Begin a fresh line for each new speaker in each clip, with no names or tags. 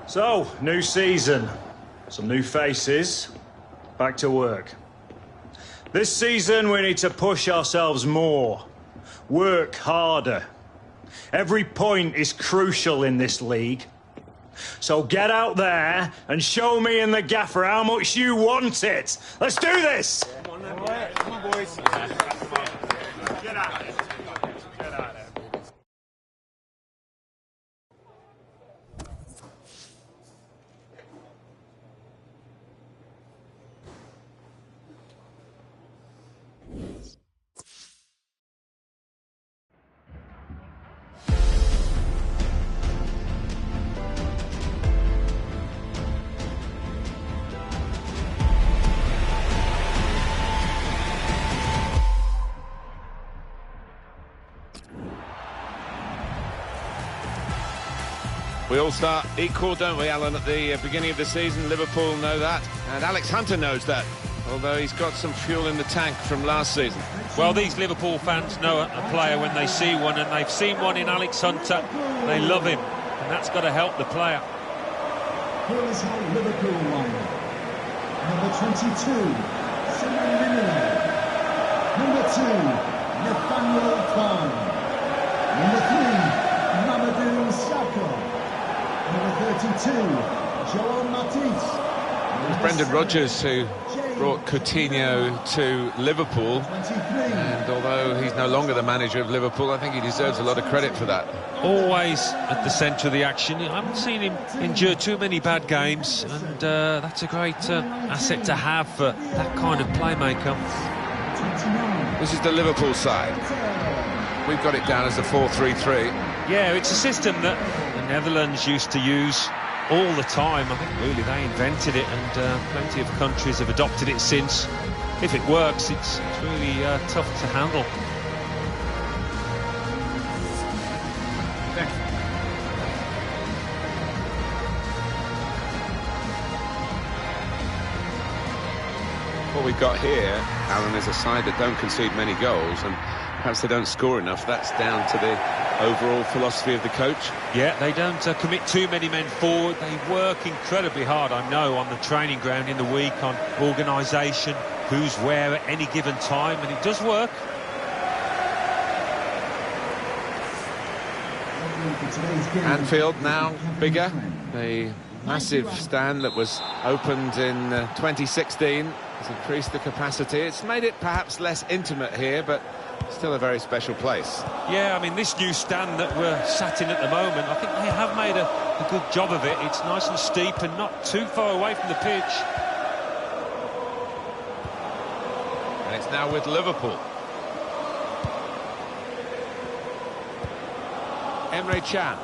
So, new season, some new faces, back to work. This season we need to push ourselves more, work harder. Every point is crucial in this league. So get out there and show me and the gaffer how much you want it. Let's do this!
Come on, then. Come on, boys.
Get out of it. Get out of it.
We all start equal, don't we, Alan, at the beginning of the season? Liverpool know that, and Alex Hunter knows that, although he's got some fuel in the tank from last season.
Well, these Liverpool fans know a player when they see one, and they've seen one in Alex Hunter. They love him, and that's got to help the player.
Here is how Liverpool won. Number 22, Simon Mignolet. Number 2, Nathaniel Khan. Number 3, Mamadou Sakho. Number 32, Joel Matisse.
It was Brendan Rodgers who brought Coutinho to Liverpool, and although he's no longer the manager of Liverpool, I think he deserves a lot of credit for that.
Always at the centre of the action. I haven't seen him endure too many bad games, and that's a great asset to have for that kind of playmaker.
This is the Liverpool side. We've got it down as a 4-3-3.
Yeah, it's a system that the Netherlands used to use all the time. I think really they invented it, and plenty of countries have adopted it since. If it works, it's really tough to handle.
What we've got here, Alan, is a side that don't concede many goals, and perhaps they don't score enough. That's down to the overall philosophy of the coach.
Yeah, they don't commit too many men forward. They work incredibly hard, I know, on the training ground in the week, on organisation, who's where at any given time, and it does work.
Anfield now bigger. The massive stand that was opened in 2016 has increased the capacity. It's made it perhaps less intimate here, but still a very special place.
Yeah, I mean, this new stand that we're sat in at the moment, I think they have made a good job of it. It's nice and steep and not too far away from the pitch.
And it's now with Liverpool. Emre Can.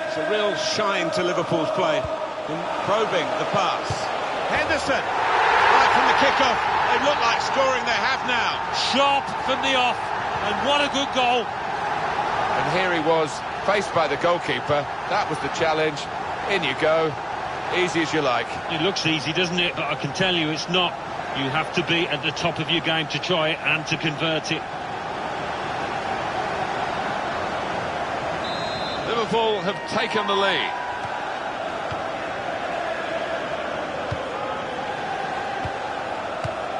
It's a real shine to Liverpool's play in probing the pass. Henderson, right from the kickoff. They look like scoring. They have now.
Sharp from the off, and what a good goal.
And here he was, faced by the goalkeeper. That was the challenge. In you go. Easy as you like.
It looks easy, doesn't it? But I can tell you it's not. You have to be at the top of your game to try it and to convert it.
Liverpool have taken the lead.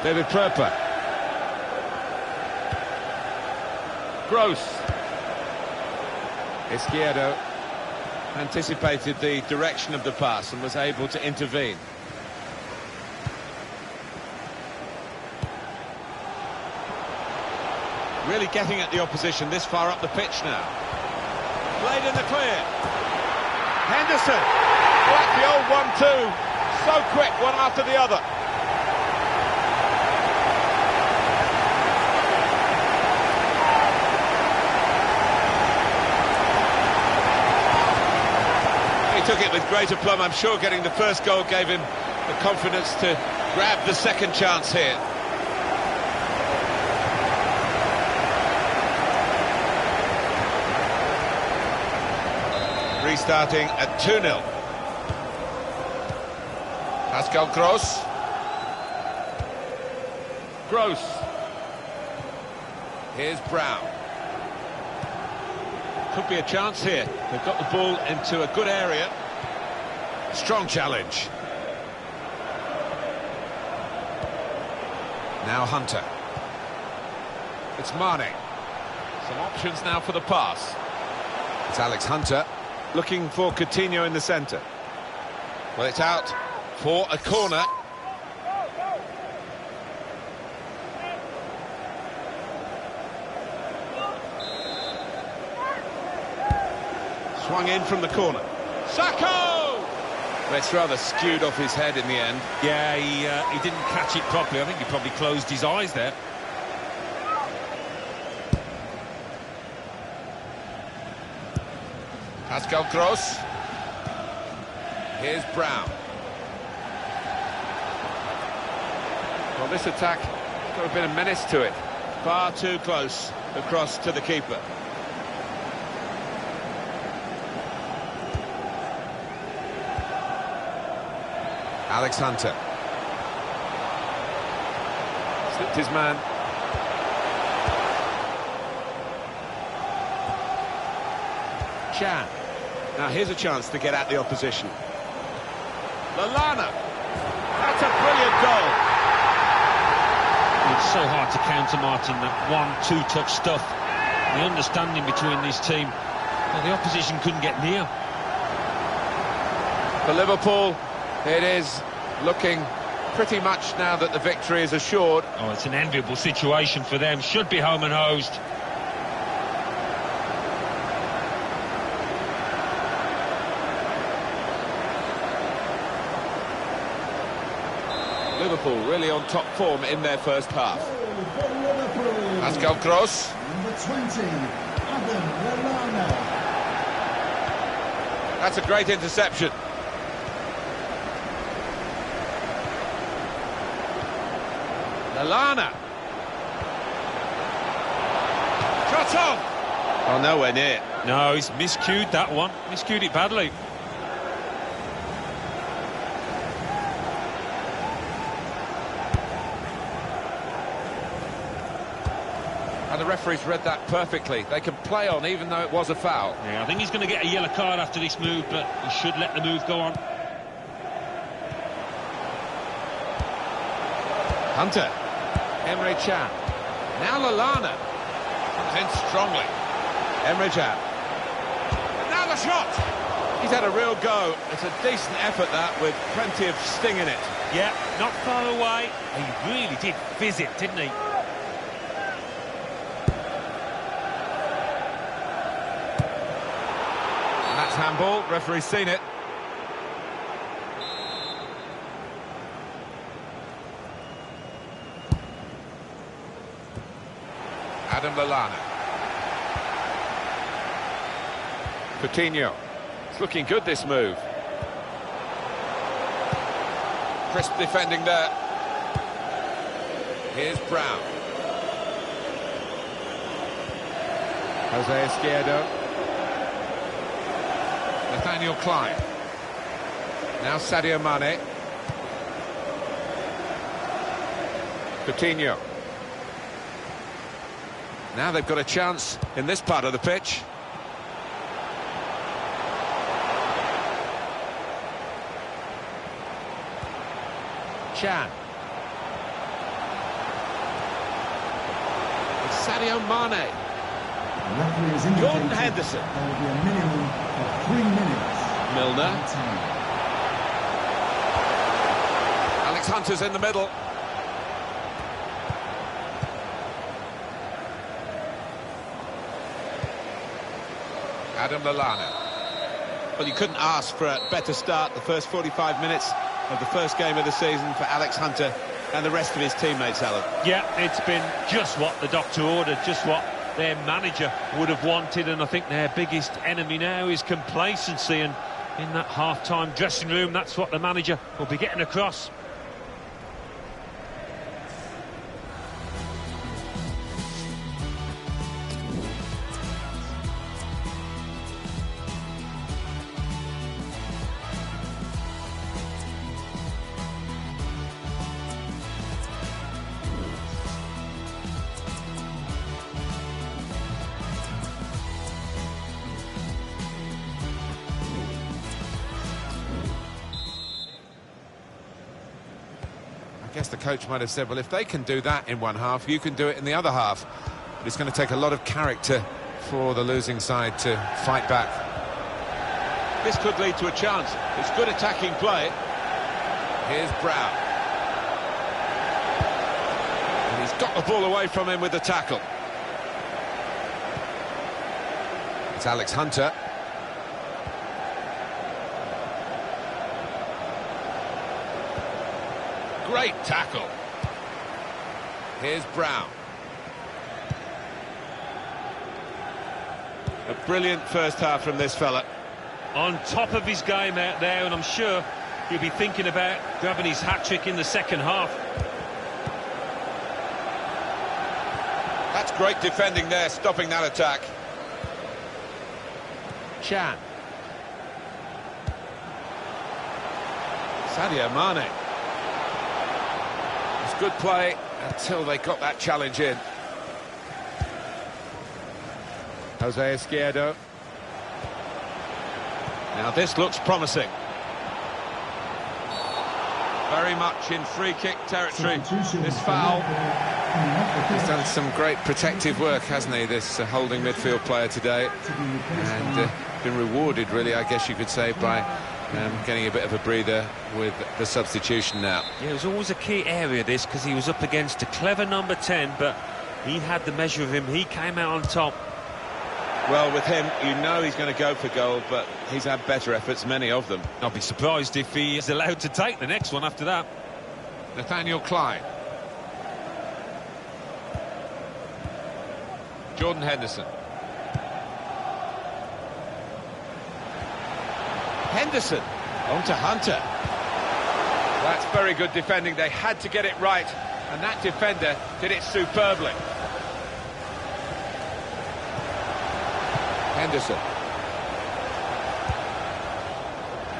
David Pröper. Gross. Izquierdo anticipated the direction of the pass and was able to intervene. Really getting at the opposition this far up the pitch now. Played in the clear. Henderson. Like the old 1-2. So quick, one after the other. He took it with great aplomb. I'm sure getting the first goal gave him the confidence to grab the second chance here. Restarting at 2-0. Pascal Gross. Gross. Here's Brown. Could be a chance here. They've got the ball into a good area. Strong challenge. Now Hunter. It's Mane. Some options now for the pass. It's Alex Hunter looking for Coutinho in the centre. Well, it's out for a corner. Swung in from the corner. Sacco! Well, it's rather skewed off his head in the end.
Yeah, he didn't catch it properly. I think he probably closed his eyes there.
Pascal Gross. Here's Brown. Well, this attack has got a bit of menace to it. Far too close across to the keeper. Alex Hunter. Slipped his man. Chan. Now here's a chance to get at the opposition. Lallana. That's a brilliant goal.
It's so hard to counter, Martin, that 1-2 touch stuff. The understanding between this team. Well, the opposition couldn't get near.
For Liverpool, it is looking pretty much now that the victory is assured.
Oh, it's an enviable situation for them. Should be home and hosed.
Liverpool really on top form in their first half. Pascal Gross.
Number 20, Adam Lallana.
That's a great interception. Lallana. Shot on. Oh, nowhere near.
No, he's miscued that one. Miscued it badly.
And the referee's read that perfectly. They can play on even though it was a foul.
Yeah, I think he's going to get a yellow card after this move, but he should let the move go on.
Hunter. Emre Can. Now Lallana. Comes in strongly. Emre Can. Now the shot! He's had a real go. It's a decent effort, that, with plenty of sting in it.
Yeah, not far away. He really did fizz it, didn't he?
And that's handball. Referee's seen it. Adam Lallana. Coutinho. It's looking good, this move. Crisp defending there. Here's Brown. Jose Izquierdo. Nathaniel Klein. Now Sadio Mane. Coutinho. Now they've got a chance in this part of the pitch. Chan. It's Sadio Mane. Jordan Henderson.
There will be a minimum of 3 minutes.
Milner. Alex Hunter's in the middle. Adam Lallana. Well, you couldn't ask for a better start, the first 45 minutes of the first game of the season for Alex Hunter and the rest of his teammates, Alan.
Yeah, it's been just what the doctor ordered, just what their manager would have wanted, and I think their biggest enemy now is complacency, and in that half-time dressing room, that's what the manager will be getting across.
I guess the coach might have said, well, if they can do that in one half, you can do it in the other half. But it's going to take a lot of character for the losing side to fight back.
This could lead to a chance. It's good attacking play.
Here's Brown. And he's got the ball away from him with the tackle. It's Alex Hunter. Great tackle. Here's Brown.
A brilliant first half from this fella.
On top of his game out there, and I'm sure he'll be thinking about grabbing his hat-trick in the second half.
That's great defending there, stopping that attack.
Chan. Sadio Mane. It's good play until they got that challenge in. Jose Izquierdo.
Now this looks promising. Very much in free-kick territory, this foul.
He's done some great protective work, hasn't he, this holding midfield player today. And been rewarded, really, I guess you could say, by getting a bit of a breather with the substitution now.
Yeah, it was always a key area, this, because he was up against a clever number 10, but he had the measure of him. He came out on top.
Well, with him, you know he's going to go for goal, but he's had better efforts, many of them.
I'll be surprised if he is allowed to take the next one after that.
Nathaniel Klein. Jordan Henderson.
Henderson, on to Hunter.
That's very good defending. They had to get it right, and that defender did it superbly. Henderson.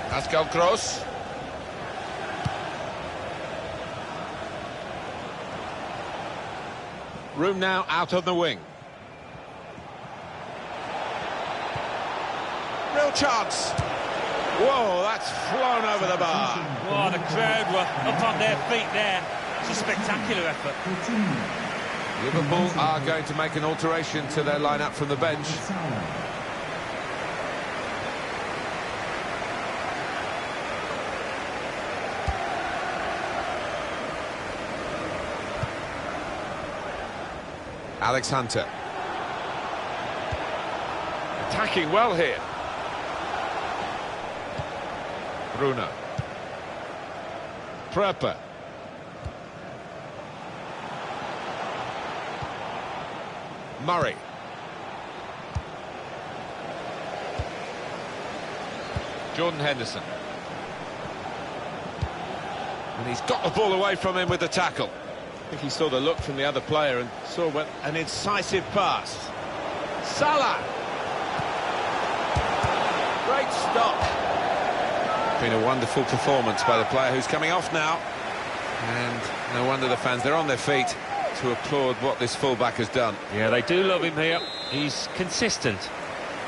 Pascal Gross.
Room now out on the wing. Real chance. Whoa, that's flown over the bar.
Oh, the crowd were up on their feet there. It's a spectacular effort.
Liverpool are going to make an alteration to their lineup from the bench. Alex Hunter. Attacking well here. Bruno. Prepper. Murray. Jordan Henderson. And he's got the ball away from him with the tackle.
I think he saw the look from the other player and saw an incisive pass. Salah! Great stop.
Been a wonderful performance by the player who's coming off now. And no wonder the fans, they're on their feet to applaud what this fullback has done.
Yeah, they do love him here. He's consistent.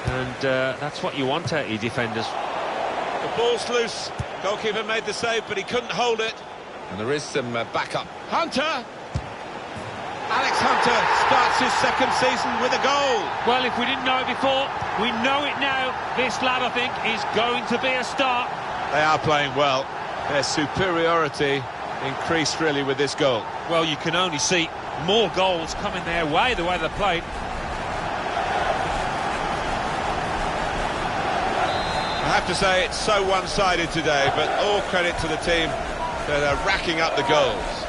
And that's what you want out of your defenders.
The ball's loose. Goalkeeper made the save, but he couldn't hold it.
And there is some backup.
Hunter! Alex Hunter starts his second season with a goal.
Well, if we didn't know it before, we know it now. This lad, I think, is going to be a star.
They are playing well. Their superiority increased really with this goal.
Well, you can only see more goals coming their way, the way they played.
I have to say it's so one-sided today, but all credit to the team that are racking up the goals.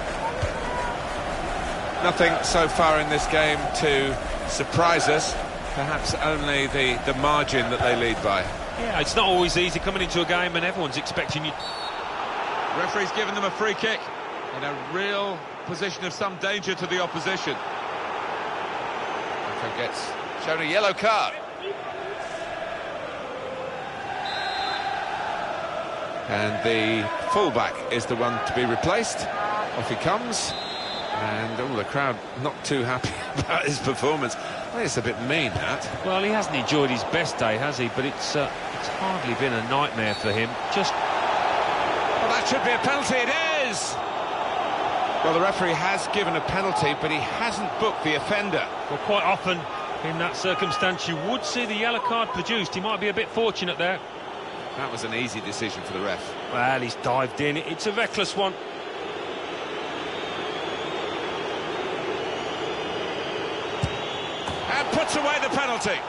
Nothing so far in this game to surprise us. Perhaps only the margin that they lead by.
Yeah, it's not always easy coming into a game and everyone's expecting you.
Referee's given them a free kick in a real position of some danger to the opposition.
Gets shown a yellow card. And the fullback is the one to be replaced. Off he comes. And all the crowd not too happy about his performance. I think it's a bit mean, that.
Well, he hasn't enjoyed his best day, has he? But it's hardly been a nightmare for him. Just...
Well, that should be a penalty. It is!
Well, the referee has given a penalty, but he hasn't booked the offender.
Well, quite often in that circumstance you would see the yellow card produced. He might be a bit fortunate there.
That was an easy decision for the ref.
Well, he's dived in. It's a reckless one.
And puts away the penalty.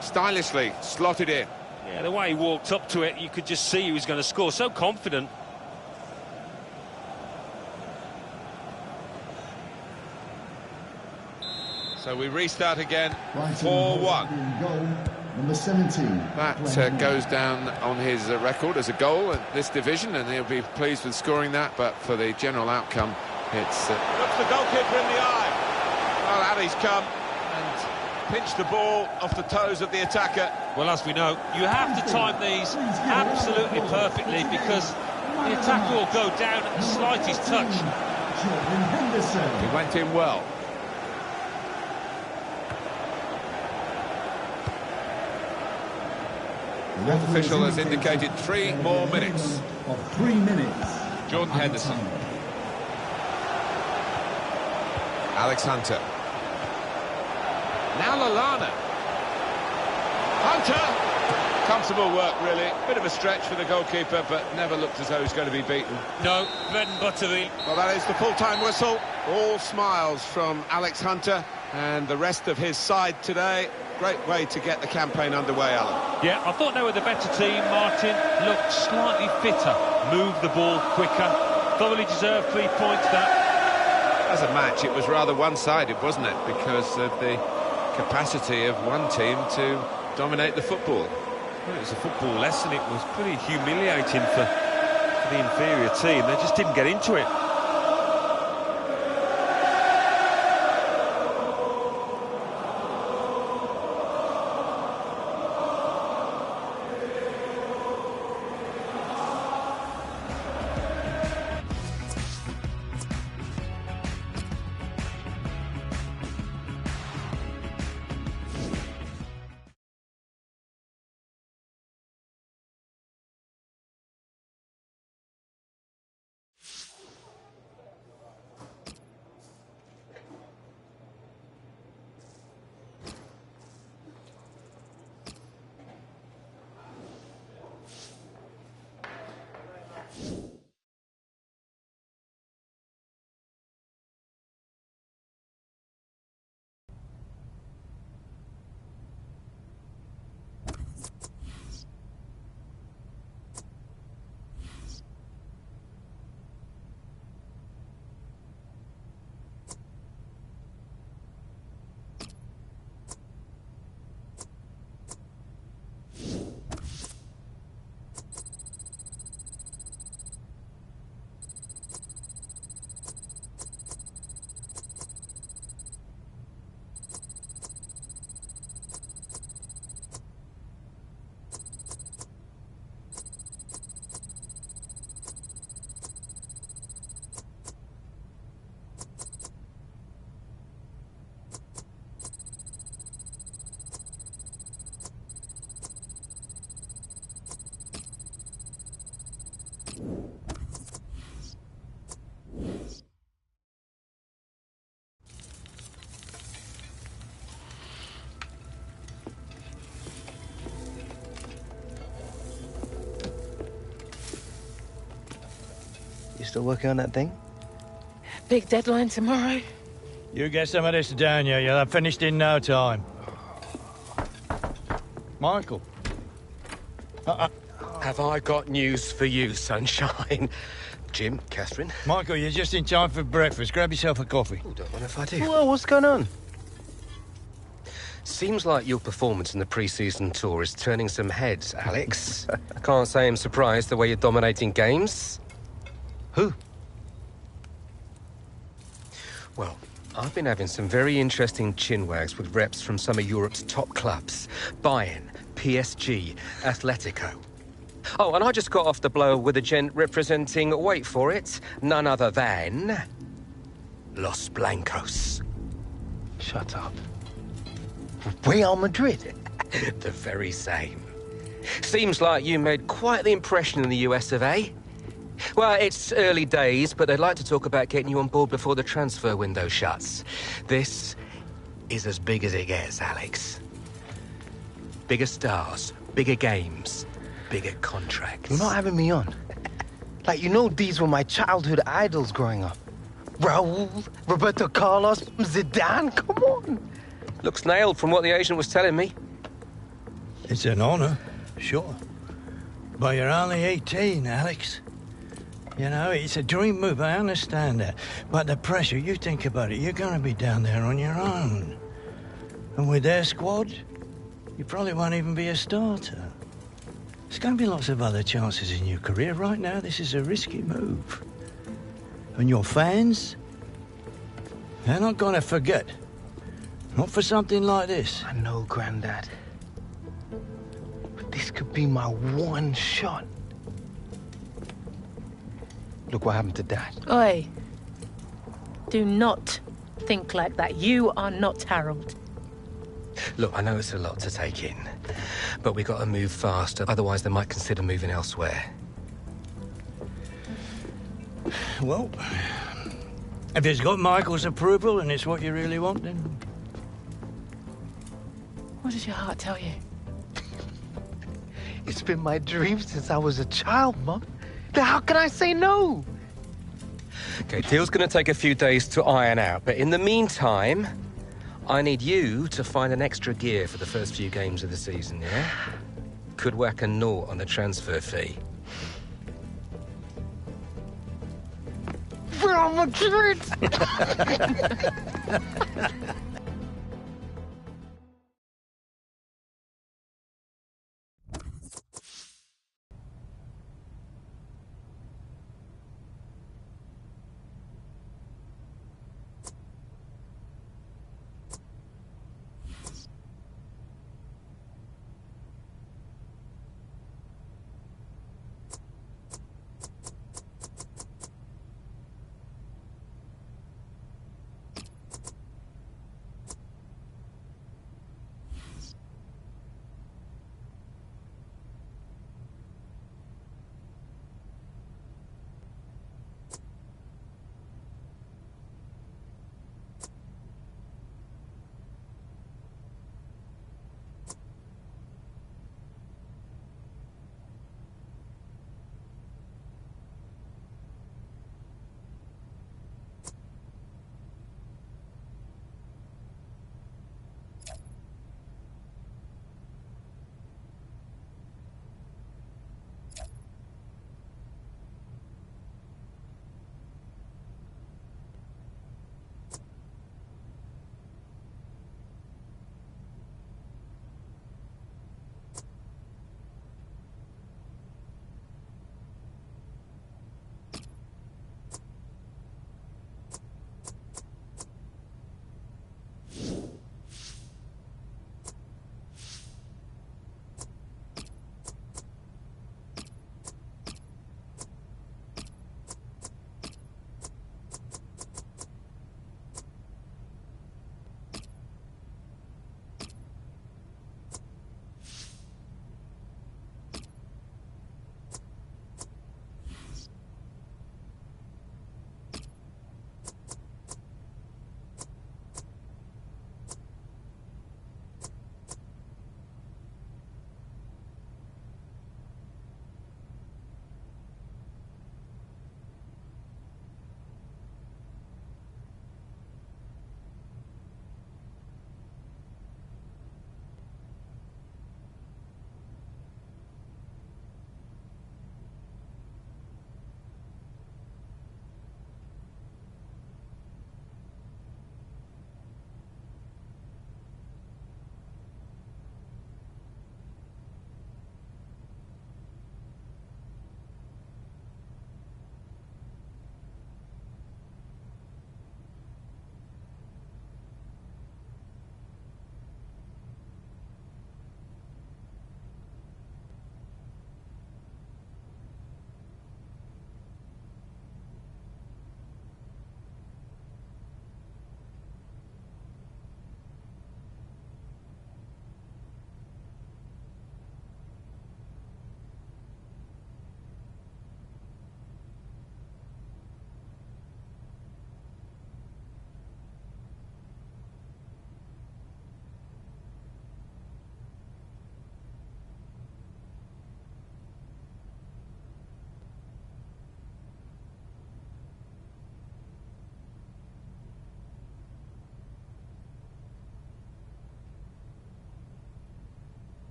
Stylishly slotted in.
Yeah, the way he walked up to it, you could just see he was going to score. So confident.
So we restart again,
Brighton
4-1.
in goal, number 17.
That goes down on his record as a goal in this division, and he'll be pleased with scoring that, but for the general outcome, it's... Looks the goalkeeper in the eye. Well, Ali's come and pinched the ball off the toes of the attacker.
Well, as we know, you have to time these absolutely perfectly, because the attacker will go down at the slightest touch.
He went in well.
The
Official has indicated 3 more minutes.
Of 3 minutes.
Jordan Henderson. Alex Hunter. Now Lallana. Hunter! Comfortable work, really. Bit of a stretch for the goalkeeper, but never looked as though he's going to be beaten.
No, bread and butter.
Well, that is the full-time whistle. All smiles from Alex Hunter and the rest of his side today. Great way to get the campaign underway, Alan.
Yeah, I thought they were the better team. Martin looked slightly fitter, moved the ball quicker. Thoroughly deserved 3 points, that.
As a match, it was rather one-sided, wasn't it? Because of the capacity of one team to dominate the football.
Well, it was a football lesson. It was pretty humiliating for the inferior team. They just didn't get into it.
You still working on that thing?
Big deadline tomorrow.
You get some of this down, you'll have finished in no time. Michael.
Have I got news for you, sunshine? Jim, Catherine.
Michael, you're just in time for breakfast. Grab yourself a coffee.
Oh, don't mind if I do. Well, what's going on? Seems like your performance in the pre-season tour is turning some heads, Alex. Can't say I'm surprised the way you're dominating games. Who? Well, I've been having some very interesting chinwags with reps from some of Europe's top clubs. Bayern, PSG, Atletico. Oh, and I just got off the blow with a gent representing, wait for it, none other than... Los Blancos.
Shut up. Real Madrid?
The very same. Seems like you made quite the impression in the US of A. Well, it's early days, but they'd like to talk about getting you on board before the transfer window shuts. This is as big as it gets, Alex. Bigger stars, bigger games, bigger contracts.
You're not having me on. Like, you know these were my childhood idols growing up. Raul, Roberto Carlos, Zidane, come on.
Looks nailed from what the agent was telling me.
It's an honour, sure. But you're only 18, Alex. You know, it's a dream move, I understand that. But the pressure, you think about it, you're going to be down there on your own. And with their squad, you probably won't even be a starter. There's going to be lots of other chances in your career. Right now, this is a risky move. And your fans, they're not going to forget. Not for something like this.
I know, Grandad. But this could be my one shot. Look what happened to Dad.
Oi. Do not think like that. You are not Harold.
Look, I know it's a lot to take in, but we got to move faster, otherwise they might consider moving elsewhere.
Well, if it's got Michael's approval and it's what you really want, then...
What does your heart tell you?
It's been my dream since I was a child, Mum. How can I say no?
Okay, deal's gonna take a few days to iron out, but in the meantime, I need you to find an extra gear for the first few games of the season, yeah? Could whack a naught on the transfer fee.
Real Madrid!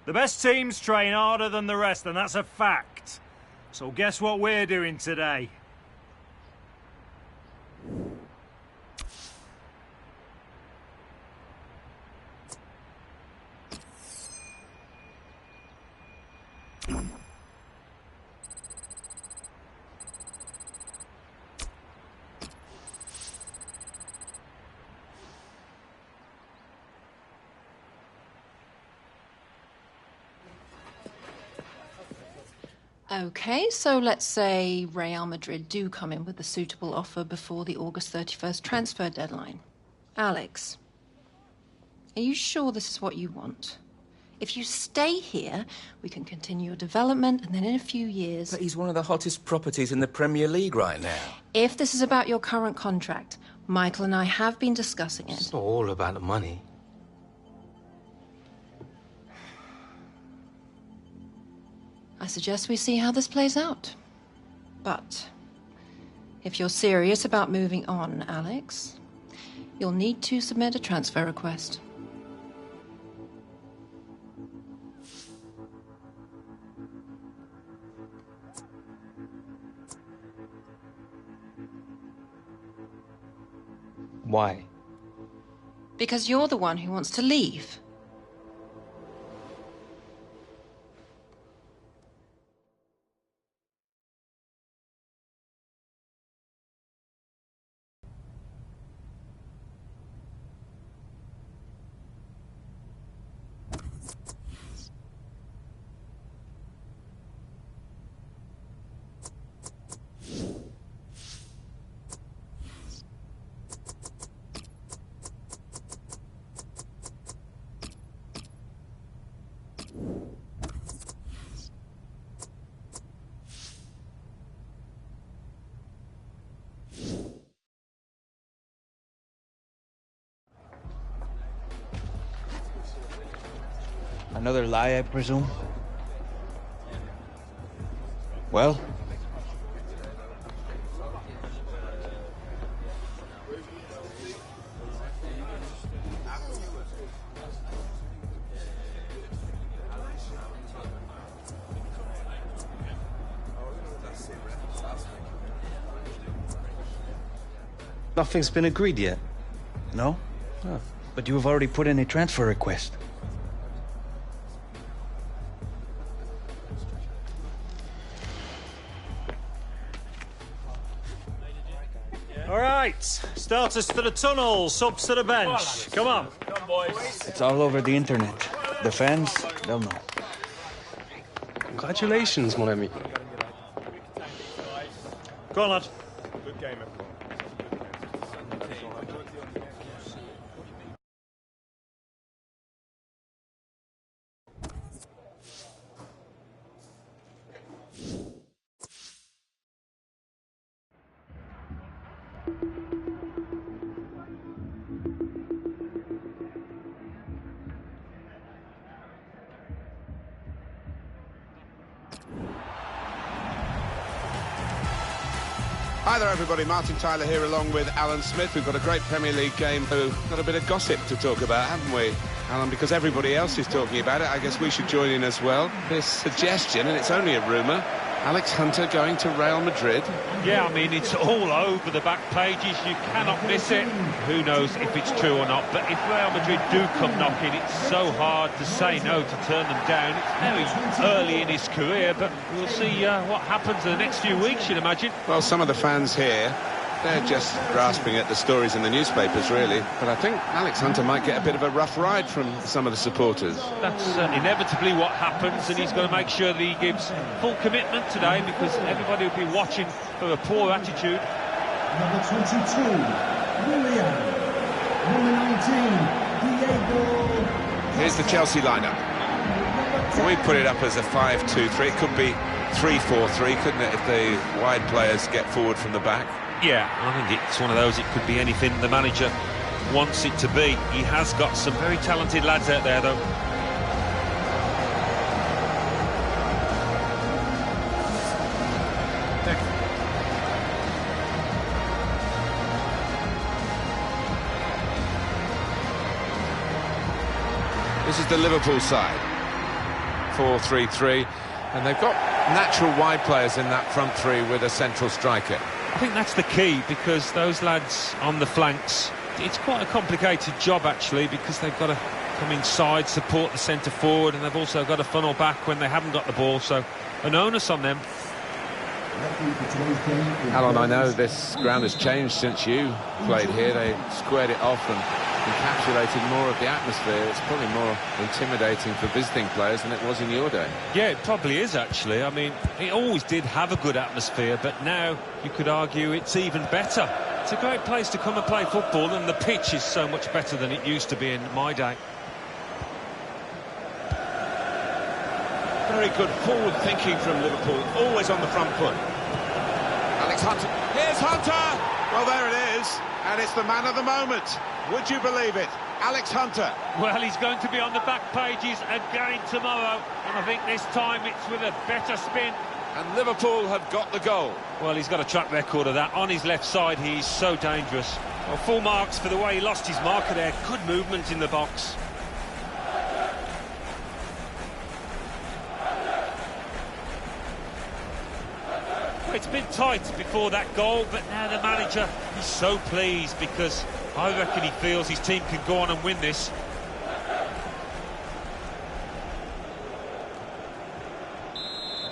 The best teams train harder than the rest, and that's a fact. So guess what we're doing today?
Okay, so let's say Real Madrid do come in with a suitable offer before the August 31st transfer deadline. Alex, are you sure this is what you want? If you stay here, we can continue your development, and then in a few years...
But he's one of the hottest properties in the Premier League right now.
If this is about your current contract, Michael and I have been discussing it.
It's not all about the money.
I suggest we see how this plays out. But if you're serious about moving on, Alex, you'll need to submit a transfer request.
Why?
Because you're the one who wants to leave.
Another lie, I presume? Well? Nothing's been agreed yet? No? Oh. But you have already put in a transfer request.
All right, starters to the tunnel, subs to the bench. Come on.
Come, boys. It's all over the internet. The fans, they'll know.
Congratulations, mon ami.
Go on, lad.
Good game, everyone. Hi there everybody, Martin Tyler here along with Alan Smith. We've got a great Premier League game. We've got a bit of gossip to talk about, haven't we, Alan? Because everybody else is talking about it, I guess we should join in as well. This suggestion, and it's only a rumour, Alex Hunter going to Real Madrid.
Yeah, I mean, it's all over the back pages. You cannot miss it. Who knows if it's true or not. But if Real Madrid do come knocking, it's so hard to say no, to turn them down. It's very early in his career, but we'll see what happens in the next few weeks, you'd imagine.
Well, some of the fans here, they're just grasping at the stories in the newspapers, really. But I think Alex Hunter might get a bit of a rough ride from some of the supporters.
That's inevitably what happens, and he's got to make sure that he gives full commitment today, because everybody will be watching for a poor attitude.
Number 22, Willian. Number 19, Diego.
Here's the Chelsea lineup. We put it up as a 5-2-3. It could be 3-4-3, couldn't it, if the wide players get forward from the back?
Yeah, I think it's one of those, it could be anything the manager wants it to be. He has got some very talented lads out there, though.
This is the Liverpool side. 4-3-3, and they've got natural wide players in that front three with a central striker.
I think that's the key, because those lads on the flanks, it's quite a complicated job actually, because they've got to come inside, support the centre forward, and they've also got to funnel back when they haven't got the ball, so an onus on them.
Alan, I know this ground has changed since you played here. They squared it off and encapsulated more of the atmosphere. It's probably more intimidating for visiting players than it was in your day.
Yeah, it probably is actually. I mean, it always did have a good atmosphere, but now you could argue it's even better. It's a great place to come and play football, and the pitch is so much better than it used to be in my day.
Very good forward thinking from Liverpool, always on the front foot.
Alex Hunter. Here's Hunter!
Well, there it is, and it's the man of the moment. Would you believe it? Alex Hunter.
Well, he's going to be on the back pages again tomorrow, and I think this time it's with a better spin.
And Liverpool have got the goal.
Well, he's got a track record of that. On his left side, he's so dangerous. Well, full marks for the way he lost his marker there. Good movement in the box. It's been tight before that goal, but now the manager is so pleased, because I reckon he feels his team can go on and win this.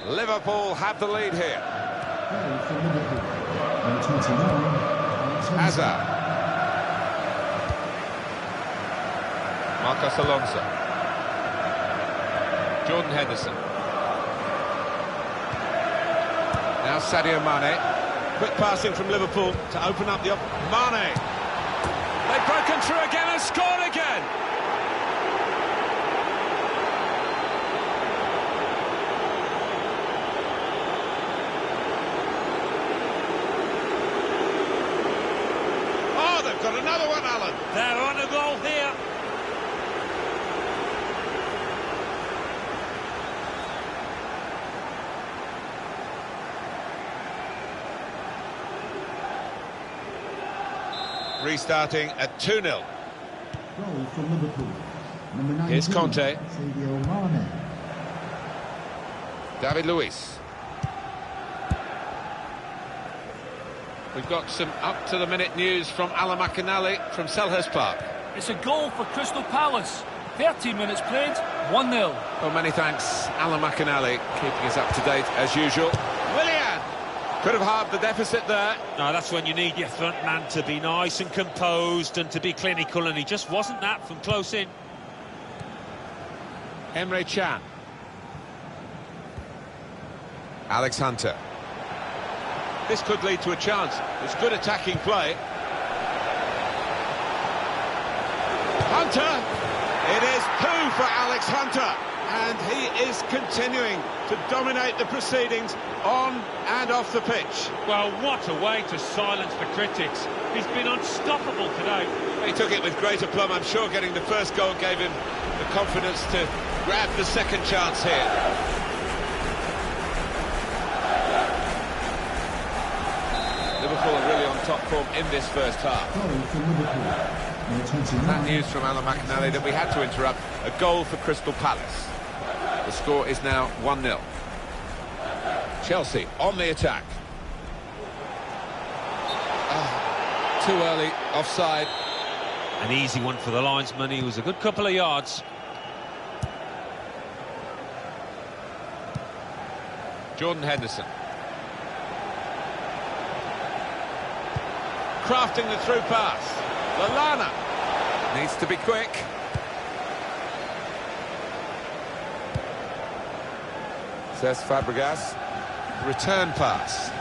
Liverpool have the lead here. Hazard. Marcos Alonso. Jordan Henderson. Now Sadio Mane.
Quick passing from Liverpool to open up the... Mane.
They've broken through again and scored again.
Oh, they've got another one, Alan.
They're on a goal here.
Restarting at 2-0.
Goal for Liverpool. Number 19,
Here's Conte.
Sadio Mane.
David Luiz. We've got some up-to-the-minute news from Alan McInally from Selhurst Park.
It's a goal for Crystal Palace. 13 minutes played, 1-0.
Well, many thanks, Alan McInally, keeping us up to date as usual. Willian could have halved the deficit there.
No, that's when you need your front man to be nice and composed and to be clinical, and he just wasn't that from close in.
Emre Can. Alex Hunter.
This could lead to a chance. It's good attacking play. Hunter! It is 2 for Alex Hunter. And he is continuing to dominate the proceedings on and off the pitch.
Well, what a way to silence the critics. He's been unstoppable today.
He took it with great aplomb. I'm sure getting the first goal gave him the confidence to grab the second chance here. Liverpool are really on top form in this first half. That news from Alan McInally that we had to interrupt. A goal for Crystal Palace. The score is now 1-0. Chelsea on the attack. Too early, offside.
An easy one for the linesman. He was a good couple of yards.
Jordan Henderson. Crafting the through pass. Lallana needs to be quick. Cesc Fabregas. Return pass.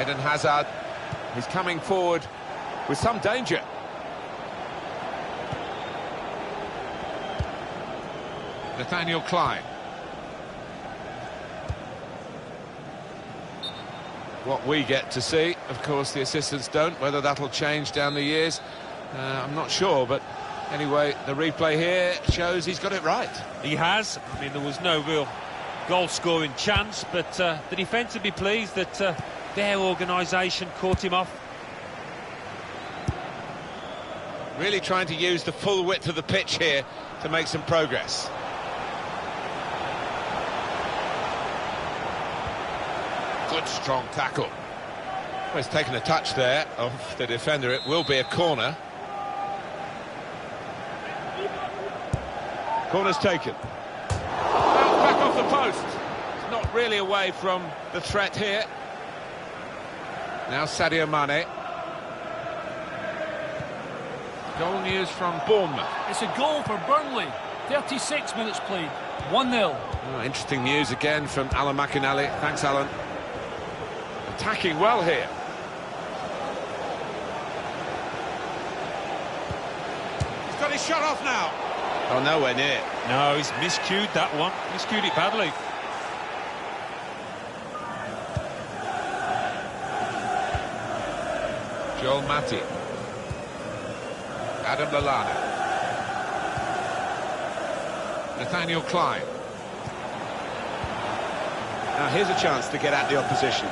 Eden Hazard. He's coming forward with some danger. Nathaniel Klein. What we get to see, of course the assistants don't. Whether that'll change down the years, I'm not sure, but anyway, the replay here shows he's got it right.
He has. I mean, there was no real goal-scoring chance, but the defence would be pleased that their organisation caught him off.
Really trying to use the full width of the pitch here to make some progress. Good strong tackle. Well, he's taken a touch there of the defender. It will be a corner. Corner's taken. Back off the post. It's not really away from the threat here. Now Sadio Mane. Goal news from Bournemouth.
It's a goal for Burnley. 36 minutes played. 1-0.
Oh, interesting news again from Alan McInally. Thanks, Alan. Attacking well here. He's got his shot off now. Oh, nowhere near.
No, he's miscued that one. Miscued it badly.
Joel Matip. Adam Lallana. Nathaniel Klein. Now here's a chance to get at the opposition.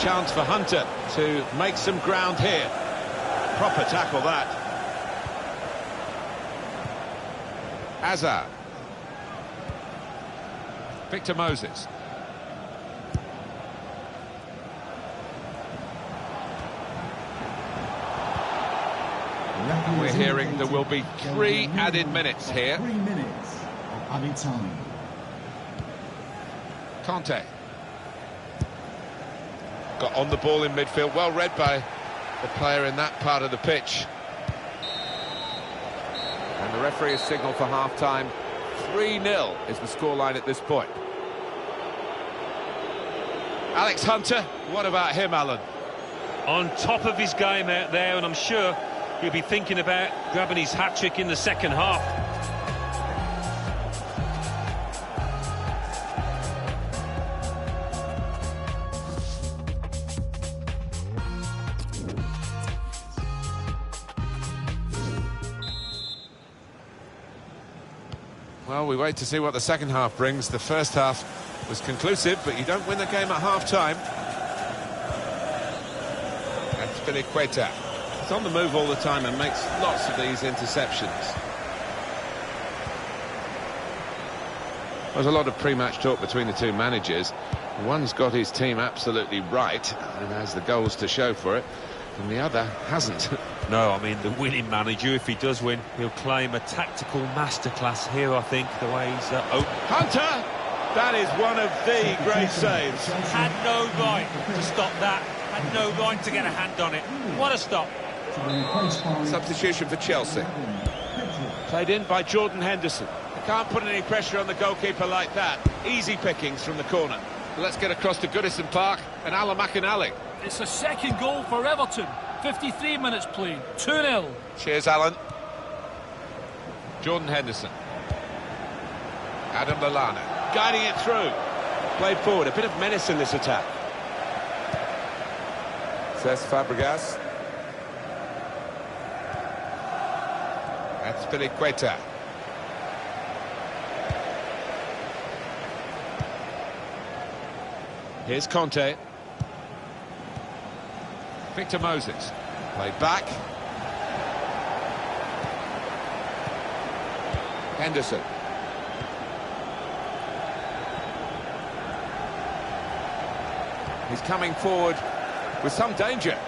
Chance for Hunter to make some ground here. Proper tackle that. Hazard. Victor Moses. And we're hearing there will be 3 added minutes here.
3 minutes of added time.
Conte. Got on the ball in midfield, well read by the player in that part of the pitch. And the referee has signalled for half-time. 3-0 is the scoreline at this point. Alex Hunter, what about him, Alan?
On top of his game out there, and I'm sure he'll be thinking about grabbing his hat-trick in the second half.
Well, we wait to see what the second half brings. The first half was conclusive, but you don't win the game at half-time. That's Filiqueta. He's on the move all the time and makes lots of these interceptions. There's a lot of pre-match talk between the two managers. One's got his team absolutely right and has the goals to show for it, and the other hasn't.
No, I mean, the winning manager, if he does win, he'll claim a tactical masterclass here, I think, the way he's...
Hunter! That is one of the great saves.
Had no right to stop that. Had no right to get a hand on it. What a stop.
Substitution for Chelsea. Played in by Jordan Henderson. They can't put any pressure on the goalkeeper like that. Easy pickings from the corner. Let's get across to Goodison Park and Alan McInally.
It's a second goal for Everton. 53 minutes played. 2-0.
Cheers, Alan. Jordan Henderson. Adam Lallana. Guiding it through. Played forward. A bit of menace in this attack. Cesc Fabregas. That's Filiqueta. Here's Conte. Victor Moses. Played back. Henderson. He's coming forward with some danger.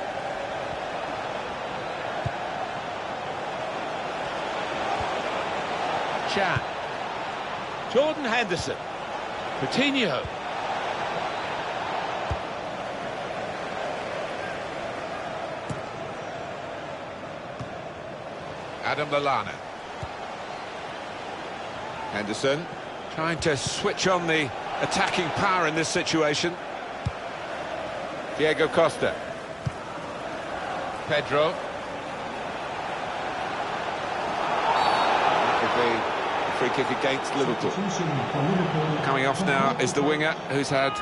Chan. Jordan Henderson. Coutinho. Adam Lallana. Henderson trying to switch on the attacking power in this situation. Diego Costa. Pedro. That would be a free kick against Liverpool. Coming off now is the winger who's had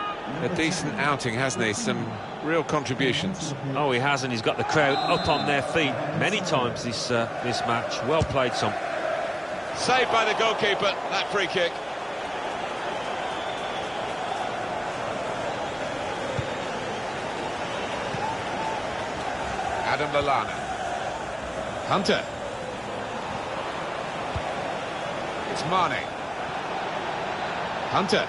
a decent outing, hasn't he? Some real contributions.
Oh, he has, and he's got the crowd up on their feet many times this match. Well played, son.
Saved by the goalkeeper, that free kick. Adam Lallana. Hunter. It's Mane. Hunter.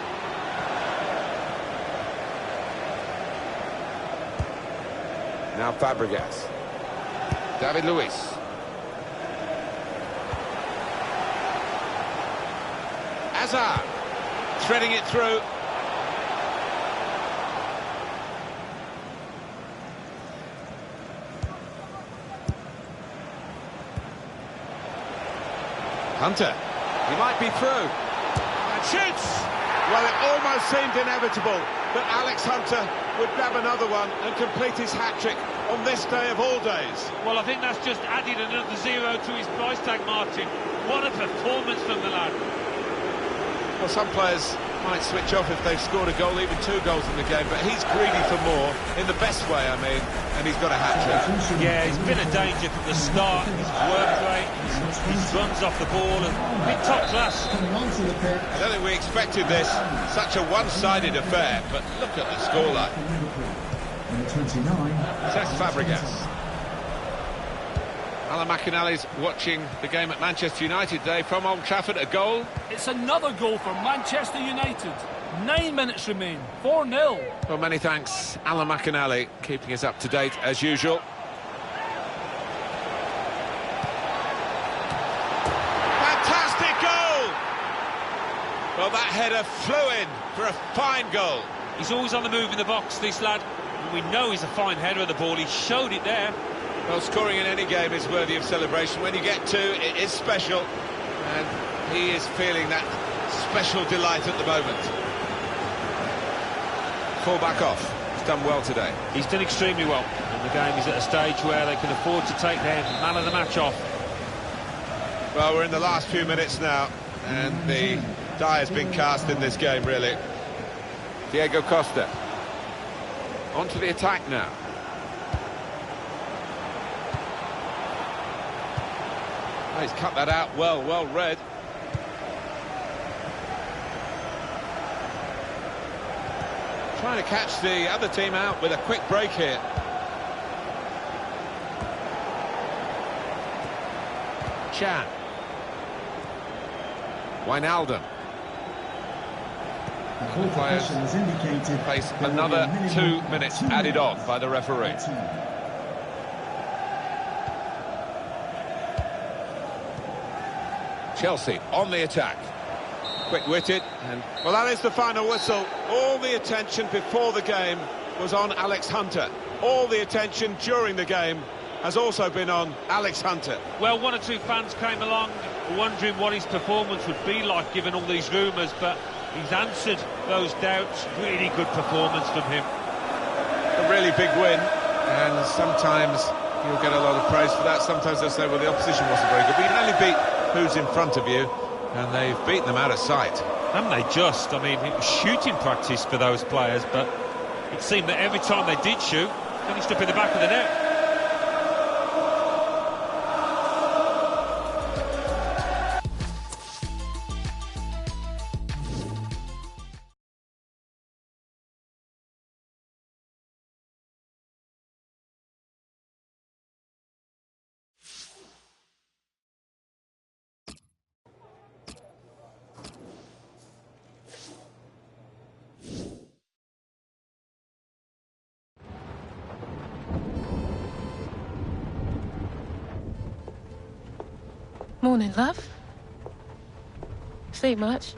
Now Fabregas. David Luiz. Hazard. Threading it through. Hunter. He might be through. And shoots! Well, it almost seemed inevitable that Alex Hunter would grab another one and complete his hat-trick on this day of all days.
Well, I think that's just added another zero to his price tag, Martin. What a performance from the lad.
Well, some players might switch off if they've scored a goal, even 2 goals in the game, but he's greedy for more, in the best way, I mean, and he's got a hat-trick.
Yeah, he's been a danger from the start. His work rate, his runs off the ball, and been top class.
I don't think we expected this, such a one-sided affair, but look at the scoreline. That's Fabregas. Alan McInally's watching the game at Manchester United today from Old Trafford. A goal.
It's another goal for Manchester United. 9 minutes remain. 4-0.
Well, many thanks, Alan McInally, keeping us up to date as usual. Fantastic goal! Well, that header flew in for a fine goal.
He's always on the move in the box, this lad. We know he's a fine header of the ball. He showed it there.
Well, scoring in any game is worthy of celebration. When you get 2, it is special. And he is feeling that special delight at the moment. Fall back off. He's done well today.
He's done extremely well. And the game is at a stage where they can afford to take their man of the match off.
Well, we're in the last few minutes now. And the die has been cast in this game, really. Diego Costa. On to the attack now. Oh, he's cut that out well read. Trying to catch the other team out with a quick break here. Chan. Wijnaldum. Players face another 2 minutes added on by the referee. Chelsea on the attack. Quick-witted, and well, that is the final whistle. All the attention before the game was on Alex Hunter. All the attention during the game has also been on Alex Hunter.
Well, 1 or 2 fans came along wondering what his performance would be like given all these rumours, but he's answered those doubts. Really good performance from him.
A really big win, and sometimes you'll get a lot of praise for that. Sometimes they'll say, well, the opposition wasn't very good, but you can only beat who's in front of you, and they've beaten them out of sight.
And they just, I mean, it was shooting practice for those players, but it seemed that every time they did shoot, finished up in the back of the net.
Morning, love. Sleep much?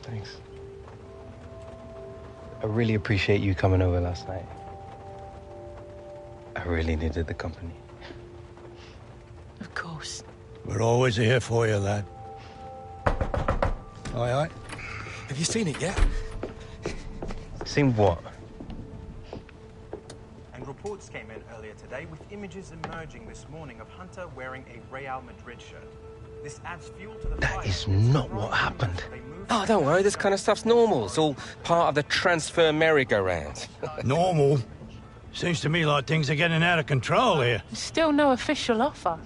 Thanks. I really appreciate you coming over last night. I really needed the company.
Of course.
We're always here for you, lad. Aye, aye.
Have you seen it yet?
Seen what?
And reports came in earlier today with images emerging this morning of Hunter wearing a Real Madrid shirt. This adds fuel to the fire.
That is not what happened.
Oh, don't worry, this kind of stuff's normal. It's all part of the transfer merry-go-round.
Normal? Seems to me like things are getting out of control here.
Still no official offer.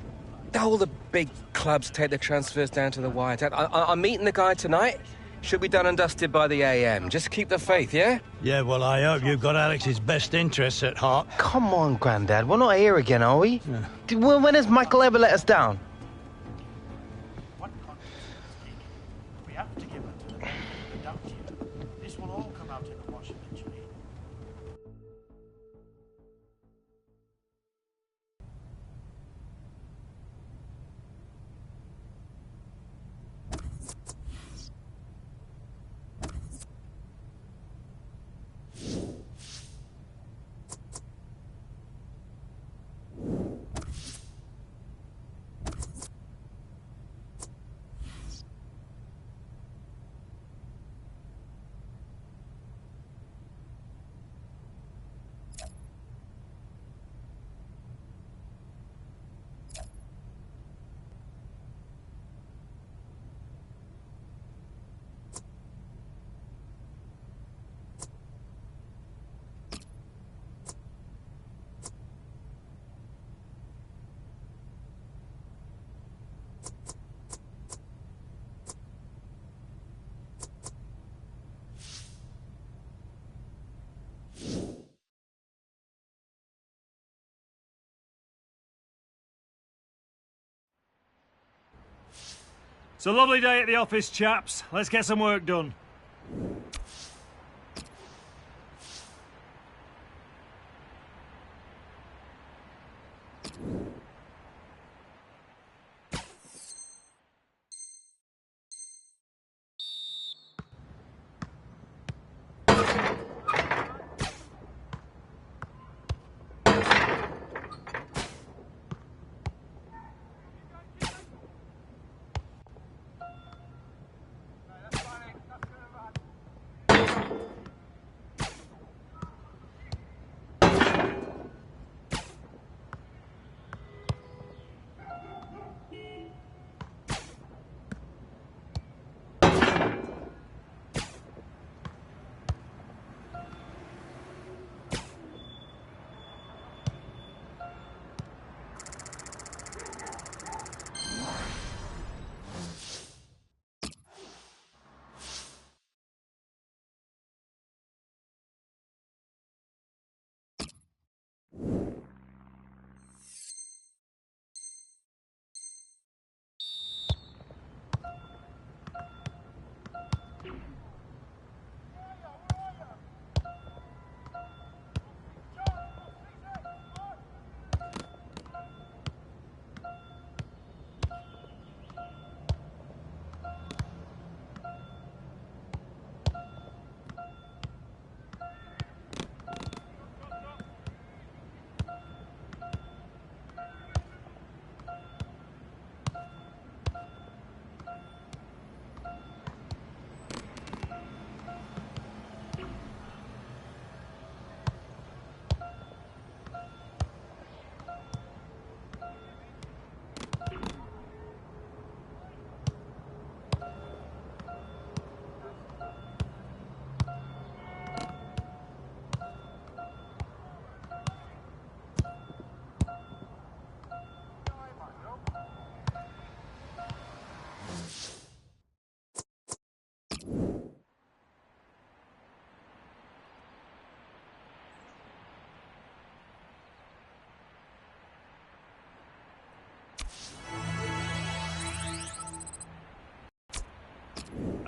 All the big clubs take the transfers down to the wire. I'm meeting the guy tonight. Should be done and dusted by the AM. Just keep the faith, yeah?
Yeah, well, I hope you've got Alex's best interests at heart.
Come on, Grandad. We're not here again, are we? Yeah. When has Michael ever let us down?
What consequences take? We have to give it to the here. This will all come out in the wash eventually.
It's a lovely day at the office, chaps. Let's get some work done.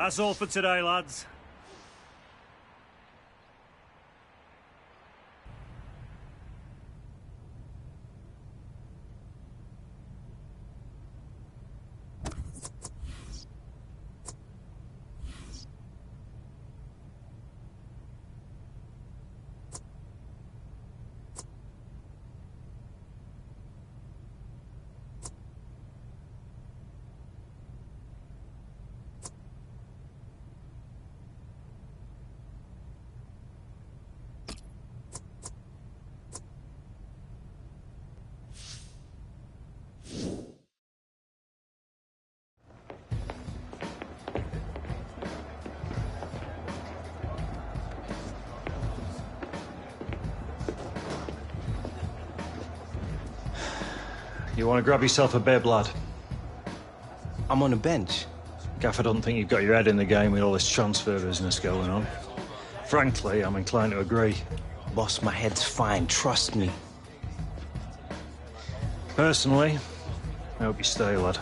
That's all for today, lads. You want to grab yourself a bib, lad?
I'm on the bench.
Gaff, I don't think you've got your head in the game with all this transfer business going on. Frankly, I'm inclined to agree.
Boss, my head's fine, trust me.
Personally, I hope you stay, lad.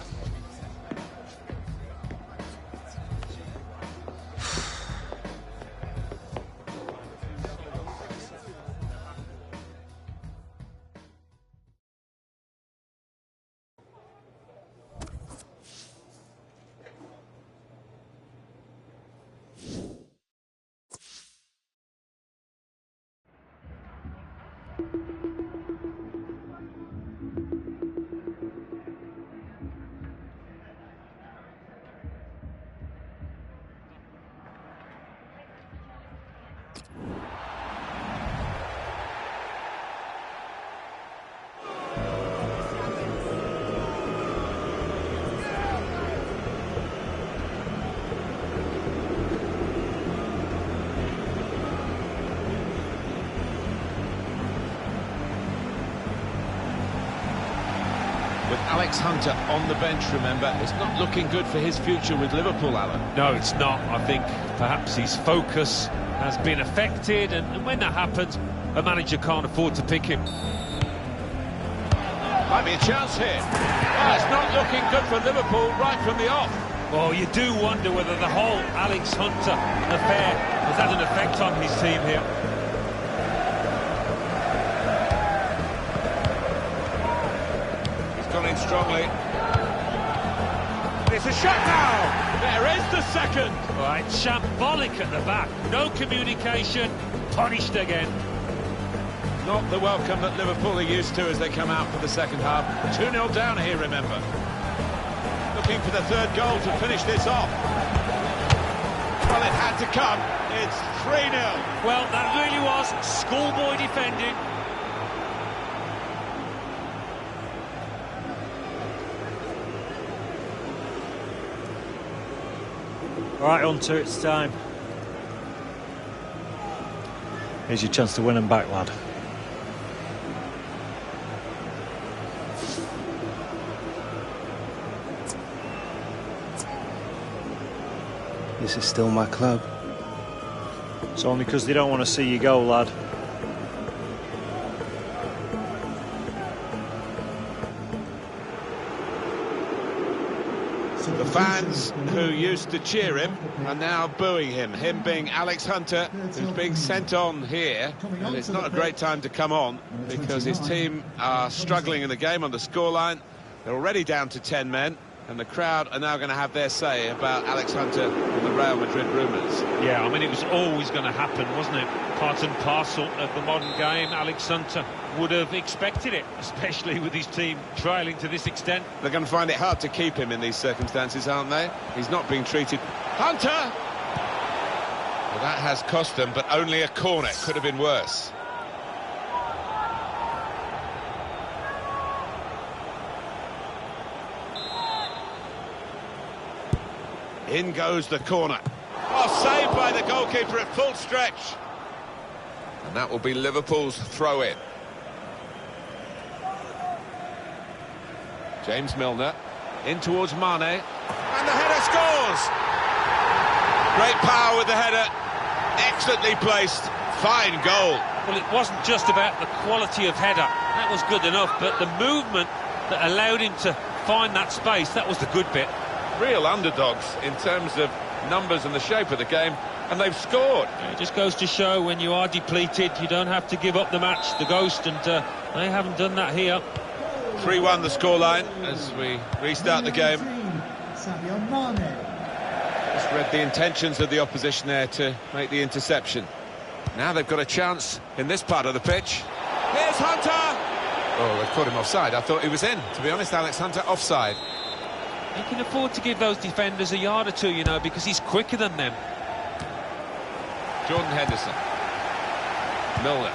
With Alex Hunter on the bench, remember, it's not looking good for his future with Liverpool, Alan.
No, it's not. I think perhaps his focus has been affected, and when that happens, a manager can't afford to pick him.
Might be a chance here. Oh, it's not looking good for Liverpool right from the off.
Well, you do wonder whether the whole Alex Hunter affair has had an effect on his team here.
Gone in strongly. It's a shot now. There is the second.
Right, shambolic at the back. No communication. Punished again.
Not the welcome that Liverpool are used to as they come out for the second half. 2-0 down here, remember. Looking for the third goal to finish this off. Well, it had to come. It's 3-0.
Well, that really was schoolboy defending.
All right, Hunter, it's time. Here's your chance to win them back, lad.
This is still my club.
It's only because they don't want to see you go, lad.
The fans who used to cheer him are now booing him. Him being Alex Hunter, who's being sent on here. And it's not a great time to come on because his team are struggling in the game on the scoreline. They're already down to 10 men. And the crowd are now going to have their say about Alex Hunter and the Real Madrid rumours.
Yeah, I mean, it was always going to happen, wasn't it? Part and parcel of the modern game. Alex Hunter would have expected it, especially with his team trailing to this extent.
They're going to find it hard to keep him in these circumstances, aren't they? He's not being treated. Hunter! Well, that has cost them, but only a corner. Could have been worse. In goes the corner. Oh, saved by the goalkeeper at full stretch. And that will be Liverpool's throw-in. James Milner in towards Mane. And the header scores! Great power with the header. Excellently placed. Fine goal.
Well, it wasn't just about the quality of header. That was good enough. But the movement that allowed him to find that space, that was the good bit.
Real underdogs in terms of numbers and the shape of the game, and they've scored.
It just goes to show when you are depleted, you don't have to give up the match, the ghost, and they haven't done that here.
3-1 the scoreline as we restart the game. Just read the intentions of the opposition there to make the interception. Now they've got a chance in this part of the pitch. Here's Hunter! Oh, they've caught him offside. I thought he was in. To be honest, Alex Hunter offside.
He can afford to give those defenders a yard or two, you know, because he's quicker than them.
Jordan Henderson. Milner.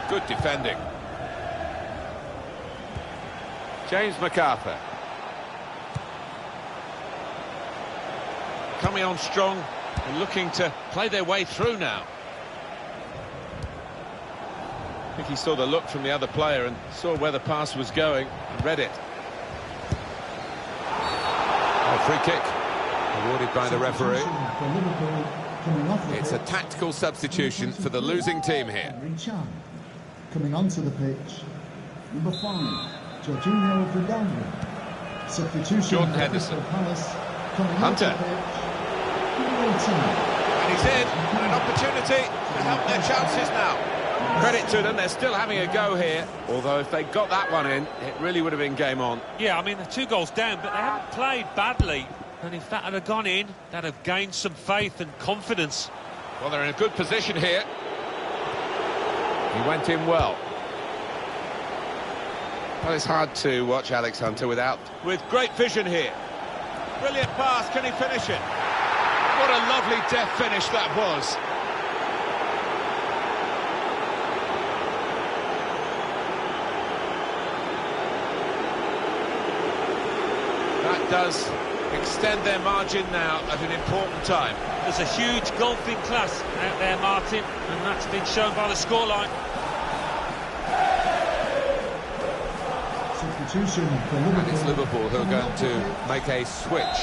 Good defending. James MacArthur. Coming on strong and looking to play their way through now. I think he saw the look from the other player and saw where the pass was going and read it. A free kick awarded by the referee. It's a tactical substitution for the losing team here.
Coming onto the pitch, number 5, Jorginho Vidal. Substitution.
Jordan Henderson. Hunter. And he's in. An opportunity to help their chances now. Credit to them, they're still having a go here. Although if they got that one in, it really would have been game on.
Yeah, I mean, they're 2 goals down, but they haven't played badly. And if that had gone in, they'd have gained some faith and confidence.
Well, they're in a good position here. He went in well. Well, it's hard to watch Alex Hunter with great vision here. Brilliant pass, can he finish it? What a lovely deft finish that was. That does extend their margin now at an important time.
There's a huge golfing class out there, Martin, and that's been shown by the scoreline.
And it's Liverpool who are going to make a switch.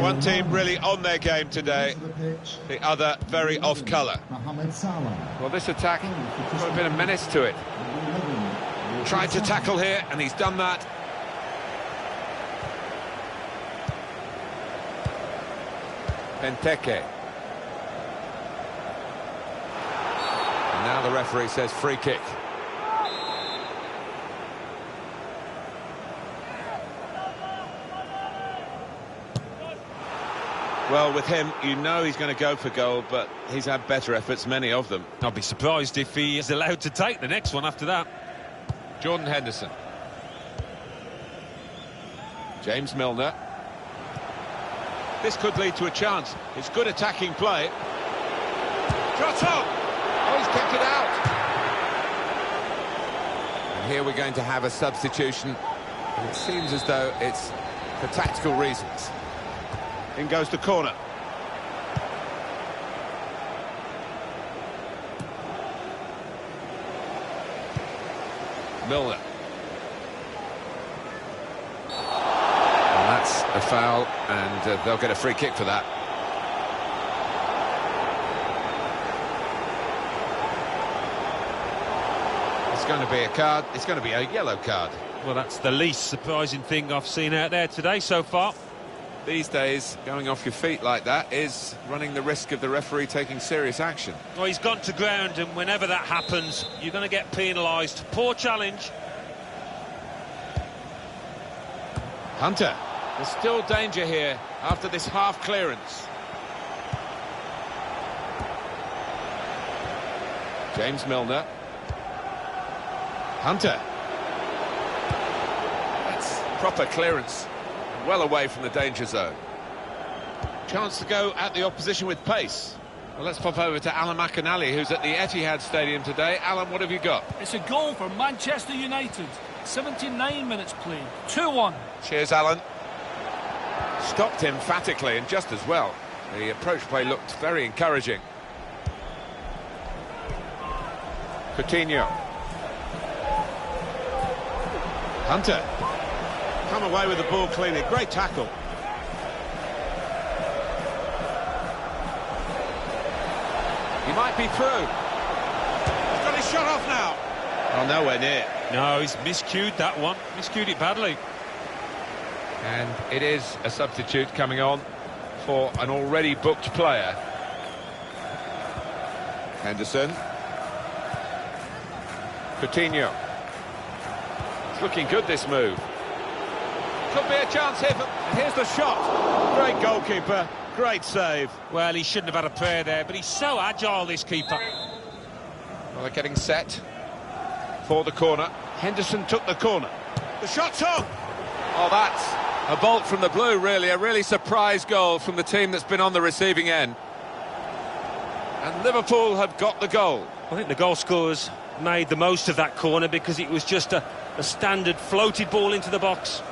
One team really on their game today, the other very off colour. Well, this attack got a bit of menace to it. Tried to tackle here, and he's done that. Benteke. And now the referee says free kick. Well, with him, you know he's going to go for goal, but he's had better efforts, many of them.
I'll be surprised if he is allowed to take the next one after that.
Jordan Henderson. James Milner. This could lead to a chance. It's good attacking play. Shot on! Oh, he's kept it out. And here we're going to have a substitution. And it seems as though it's for tactical reasons. In goes the corner. Milner. And that's a foul, and they'll get a free kick for that. It's going to be a card. It's going to be a yellow card.
Well, that's the least surprising thing I've seen out there today so far.
These days, going off your feet like that is running the risk of the referee taking serious action.
Well, he's gone to ground, and whenever that happens, you're going to get penalised. Poor challenge.
Hunter. There's still danger here after this half clearance. James Milner. Hunter. That's proper clearance. Well away from the danger zone. Chance to go at the opposition with pace. Well, let's pop over to Alan McInally, who's at the Etihad Stadium today. Alan, what have you got?
It's a goal for Manchester United. 79 minutes played. 2-1.
Cheers, Alan. Stopped emphatically and just as well. The approach play looked very encouraging. Coutinho. Hunter. Come away with the ball cleanly. Great tackle. He might be through. He's got his shot off now. Oh, nowhere near.
No, he's miscued that one. Miscued it badly.
And it is a substitute coming on for an already booked player. Henderson. Coutinho. It's looking good, this move. Could be a chance here, and here's the shot. Great goalkeeper, great save.
Well, he shouldn't have had a prayer there, but he's so agile, this keeper.
Well, they're getting set for the corner. Henderson took the corner. The shot's on! Oh, that's a bolt from the blue, really. A really surprise goal from the team that's been on the receiving end. And Liverpool have got the goal.
I think the goal scorers made the most of that corner because it was just a standard floated ball into the box.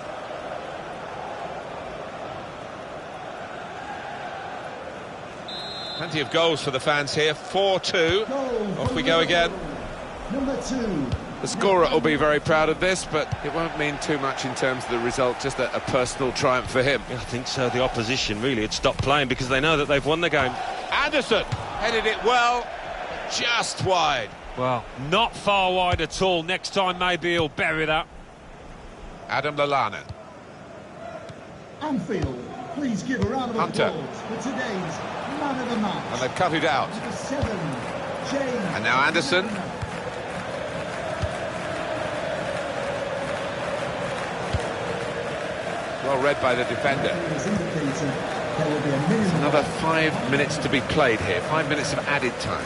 Plenty of goals for the fans here. 4-2. Off we go again.
Number 2.
The scorer will be very proud of this, but it won't mean too much in terms of the result, just a personal triumph for him.
I think so. The opposition really had stopped playing because they know that they've won the game.
Anderson headed it well, just wide.
Well, not far wide at all. Next time maybe he'll bury that.
Adam Lallana.
Anfield, please give a round of
Hunter.
applause for today's man of the match.
And they've cut it out.
Number 7, James.
And now Anderson. Well read by the defender. Another 5 minutes to be played here. 5 minutes of added time.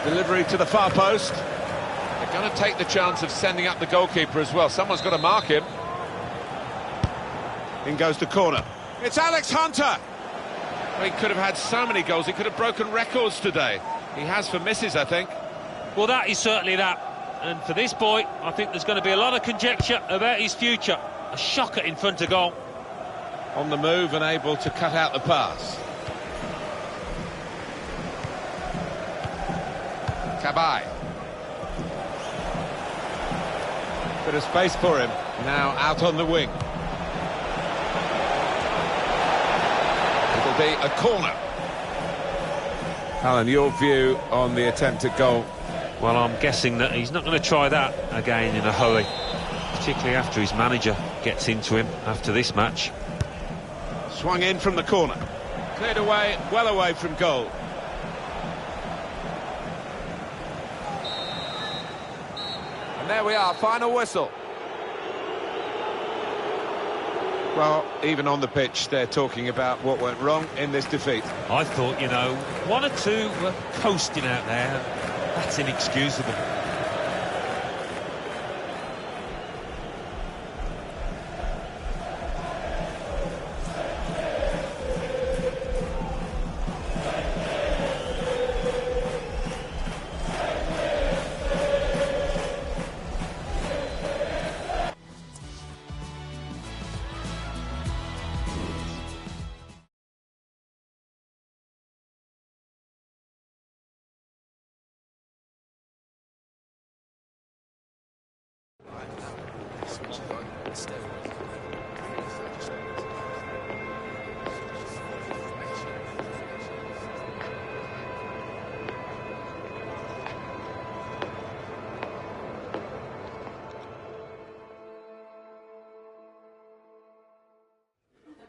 Delivery to the far post. They're going to take the chance of sending up the goalkeeper as well. Someone's got to mark him. In goes the corner. It's Alex Hunter. Well, he could have had so many goals. He could have broken records today. He has for misses, I think.
Well, that is certainly that. And for this boy, I think there's going to be a lot of conjecture about his future. A shocker in front of goal.
On the move and able to cut out the pass. Cabaye. Bit of space for him. Now out on the wing. It'll be a corner. Alan, your view on the attempt at goal?
Well, I'm guessing that he's not going to try that again in a hurry, particularly after his manager gets into him after this match.
Swung in from the corner. Cleared away, well away from goal. And there we are, final whistle. Well, even on the pitch, they're talking about what went wrong in this defeat.
I thought, you know, one or two were coasting out there. That's inexcusable.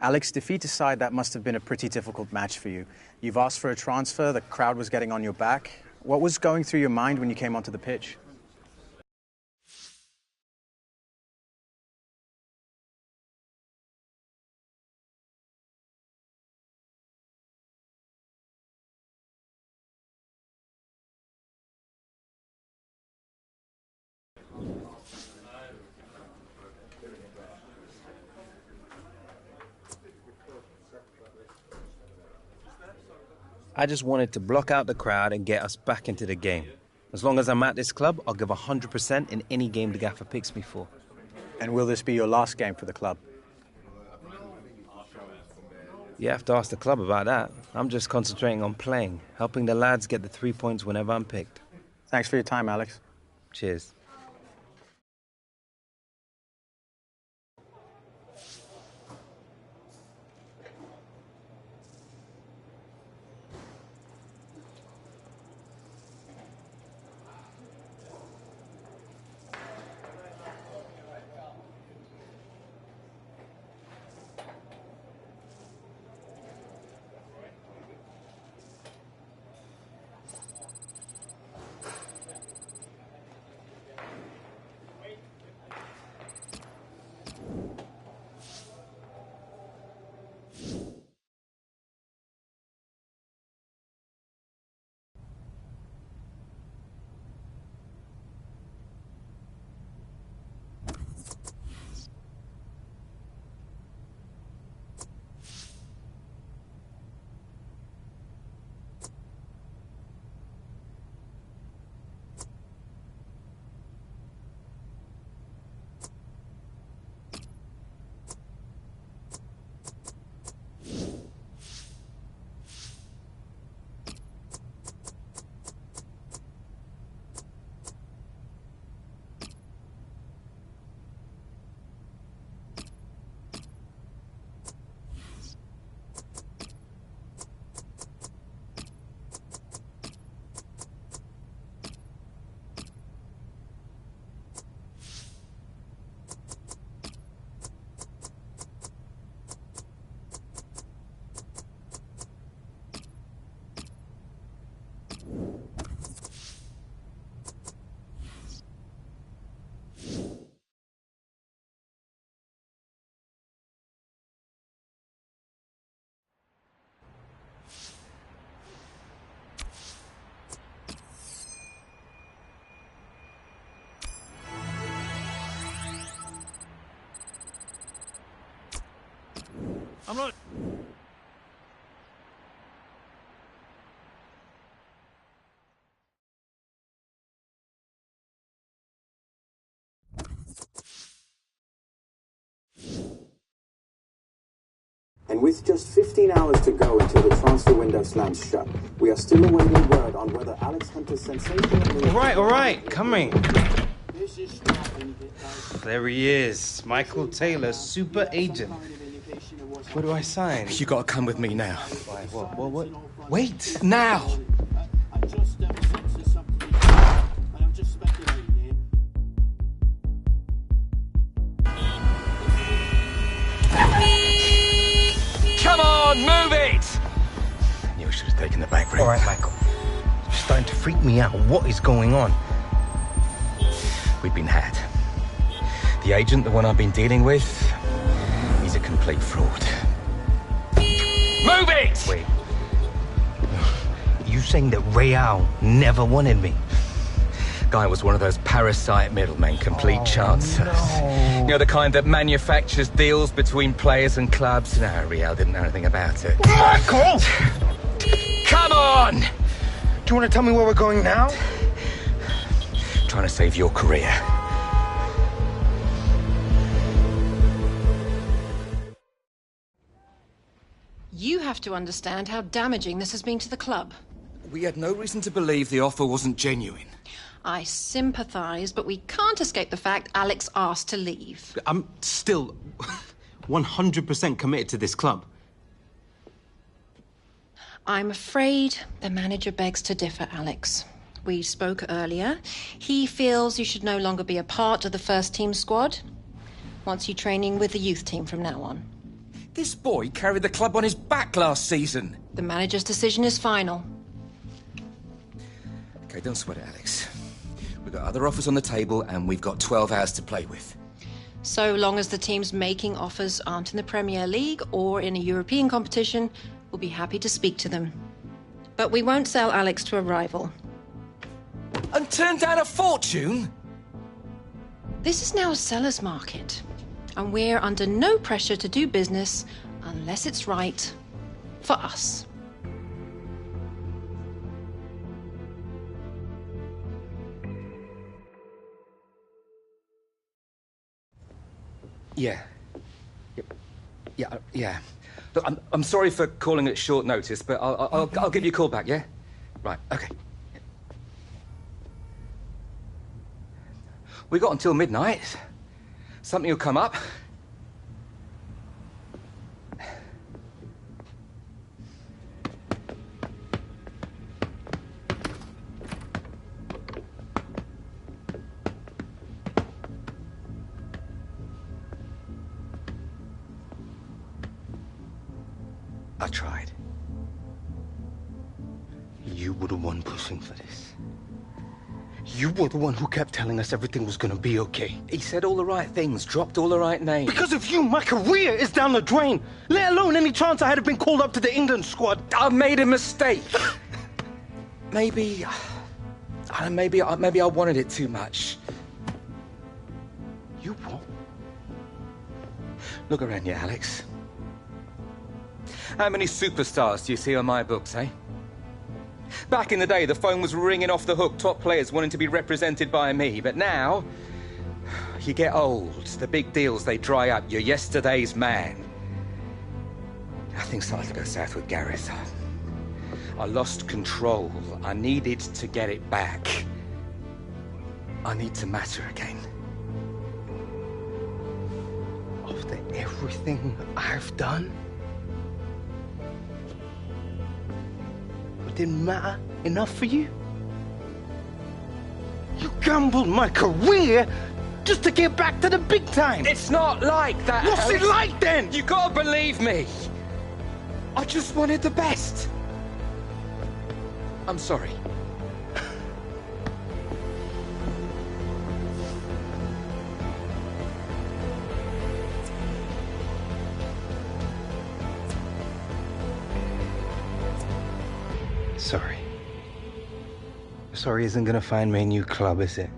Alex, defeat aside, that must have been a pretty difficult match for you. You've asked for a transfer, the crowd was getting on your back. What was going through your mind when you came onto the pitch?
I just wanted to block out the crowd and get us back into the game. As long as I'm at this club, I'll give 100% in any game the gaffer picks me for.
And will this be your last game for the club?
You have to ask the club about that. I'm just concentrating on playing, helping the lads get the 3 points whenever I'm picked.
Thanks for your time, Alex.
Cheers.
I'm not...
And with just 15 hours to go until the transfer window slams shut, we are still awaiting word on whether Alex Hunter's sensational move...
All right, coming. There he is, Michael Taylor, super agent. Where do I sign?
You gotta come with me now.
Why, what?
Wait, now! Come on, move it!
I knew I should have taken the back room. All right, Michael. It's starting to freak me out. What is going on?
We've been had. The agent, the one I've been dealing with, he's a complete fraud. Move it!
Wait. You saying that Real never wanted me?
Guy was one of those parasite middlemen, complete chancers.
No.
You know, the kind that manufactures deals between players and clubs? No, Real didn't know anything about it.
Michael!
Come on!
Do you want to tell me where we're going now?
Trying to save your career.
You have to understand how damaging this has been to the club.
We had no reason to believe the offer wasn't genuine.
I sympathise, but we can't escape the fact Alex asked to leave.
I'm still 100% committed to this club.
I'm afraid the manager begs to differ, Alex. We spoke earlier. He feels you should no longer be a part of the first team squad. Wants you training with the youth team from now on.
This boy carried the club on his back last season.
The manager's decision is final.
Okay, don't sweat it, Alex. We've got other offers on the table and we've got 12 hours to play with.
So long as the teams making offers aren't in the Premier League or in a European competition, we'll be happy to speak to them. But we won't sell Alex to a rival.
And turn down a fortune?
This is now a seller's market, and we're under no pressure to do business unless it's right for us.
Yeah. Yeah. Look, I'm sorry for calling it short notice, but I'll give you a call back, yeah? Right, okay. We got until midnight. Something will come up.
I tried. You were the one pushing for this. You were the one who kept telling us everything was gonna be okay.
He said all the right things, dropped all the right names.
Because of you, my career is down the drain. Let alone any chance I had been called up to the England squad.
I made a mistake. Maybe I wanted it too much.
You what?
Look around you, Alex. How many superstars do you see on my books, eh? Back in the day, the phone was ringing off the hook, top players wanting to be represented by me. But now, you get old, the big deals, they dry up. You're yesterday's man. Things started to go south with Gareth. I lost control. I needed to get it back. I need to matter again.
After everything I've done? It didn't matter enough for you? You gambled my career just to get back to the big time.
It's not like that.
What's it like then?
You gotta believe me. I just wanted the best. I'm sorry.
Sorry. Sorry isn't gonna find me a new club, is it?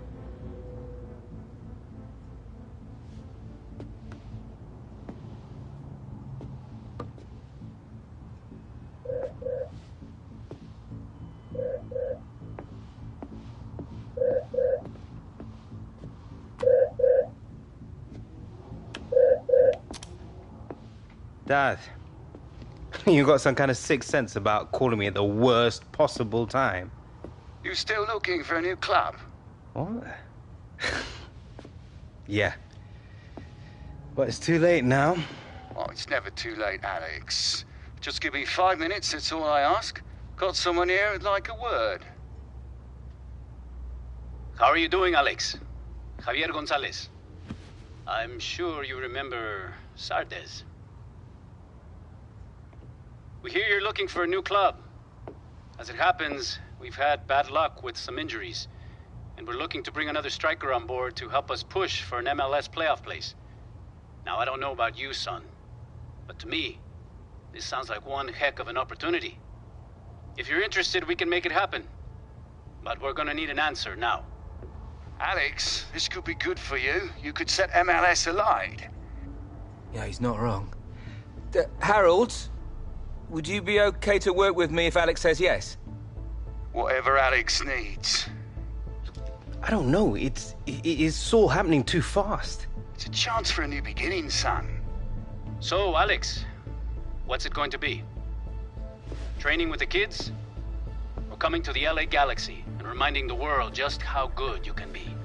Dad, you got some kind of sixth sense about calling me at the worst possible time.
You still looking for a new club?
What? Yeah. But it's too late now.
Oh, it's never too late, Alex. Just give me 5 minutes, that's all I ask. Got someone here who'd like a word.
How are you doing, Alex? Javier Gonzalez. I'm sure you remember Sardes. We hear you're looking for a new club. As it happens, we've had bad luck with some injuries, and we're looking to bring another striker on board to help us push for an MLS playoff place. Now, I don't know about you, son, but to me, this sounds like one heck of an opportunity. If you're interested, we can make it happen. But we're gonna need an answer now.
Alex, this could be good for you. You could set MLS alight.
Yeah, he's not wrong. Harold, would you be okay to work with me if Alex says yes?
Whatever Alex needs.
I don't know. It's all happening too fast.
It's a chance for a new beginning, son.
So, Alex, what's it going to be? Training with the kids? Or coming to the LA Galaxy and reminding the world just how good you can be?